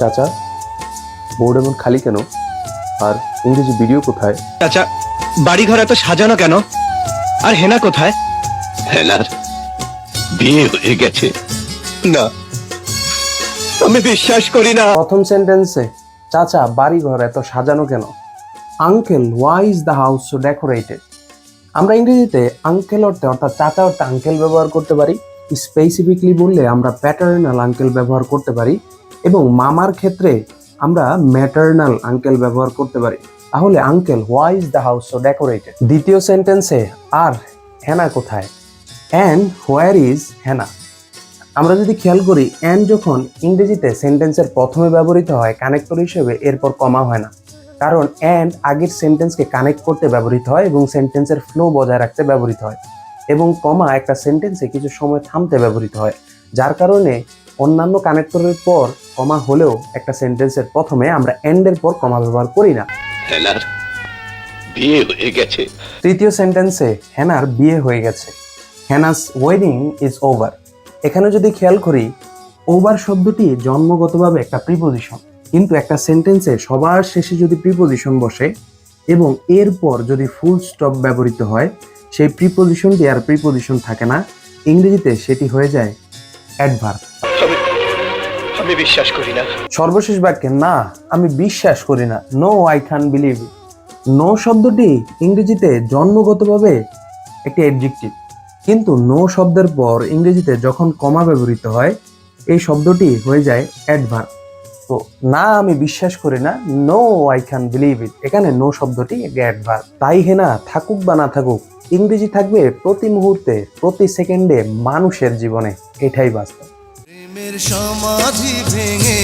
চাচা, বোর্ড এমন খালি কেন? আর ইংরেজি ভিডিও কোথায়? চাচা, বাড়িঘর এত সাজানো কেন? আর হেনা কোথায়? হেনার বিয়ে হয়ে গেছে। না, আমি বিশ্বাস করি না। প্রথম সেন্টেন্সে চাচা বাড়ি ঘর এত সাজানো কেন? Uncle, why is the house so decorated? আমরা ইংরেজিতে আঙ্কেল অর্থে অর্থাৎ চাচা অর্থে আঙ্কেল ব্যবহার করতে পারি। স্পেসিফিকলি বললে আমরা প্যাটার্নাল আঙ্কেল ব্যবহার করতে পারি, এবং মামার ক্ষেত্রে আমরা ম্যাটার্নাল আঙ্কেল ব্যবহার করতে পারি। তাহলে uncle, why is the house so decorated. দ্বিতীয় সেন্টেন্সে আর হেনা কোথায়? And where is Hena? আমরা যদি খেয়াল করি, অ্যান্ড যখন ইংরেজিতে সেন্টেন্সের প্রথমে ব্যবহৃত হয় কানেক্টর হিসেবে, এরপর কমা হয় না, কারণ অ্যান্ড আগের সেন্টেন্সকে কানেক্ট করতে ব্যবহৃত হয় এবং সেন্টেন্সের ফ্লো বজায় রাখতে ব্যবহৃত হয়, এবং কমা একটা সেন্টেন্সে কিছু সময় থামতে ব্যবহৃত হয়, যার কারণে অন্যান্য কানেক্টরের পর কমা হলেও একটা সেন্টেন্সের প্রথমে আমরা অ্যান্ডের পর কমা ব্যবহার করি না। হেনার বিয়ে হয়ে গেছে। তৃতীয় সেন্টেন্সে হেনার বিয়ে হয়ে গেছে। হেনাস ওয়েডিং ইজ ওভার। এখানে যদি খেয়াল করি, ওভার শব্দটি জন্মগতভাবে একটা প্রিপোজিশন, কিন্তু একটা সেন্টেন্সে সবার শেষে যদি প্রিপোজিশন বসে এবং এরপর যদি ফুল স্টপ ব্যবহৃত হয়, সেই প্রিপোজিশনটি আর প্রিপোজিশন থাকে না, ইংরেজিতে সেটি হয়ে যায় অ্যাডভার্ব। আমি বিশ্বাস করি না। সর্বশেষ বাক্যে না, আমি বিশ্বাস করি না, no I can believe it. No শব্দটি ইংরেজিতে জন্মগতভাবে একটি অ্যাডজেক্টিভ, কিন্তু নো শব্দের পর ইংরেজিতে যখন কমা ব্যবহৃত হয়, এই শব্দটি হয়ে যায় অ্যাডভার্ব। তো না, আমি বিশ্বাস করি না, no I can believe it, এখানে নো শব্দটি অ্যাডভার্ব। তাই হেনা থাকুক বা না থাকুক, ইংরেজি থাকবে প্রতি মুহূর্তে, প্রতি সেকেন্ডে মানুষের জীবনে, এটাই বাস্তব। প্রেমের সমাধি ভেঙে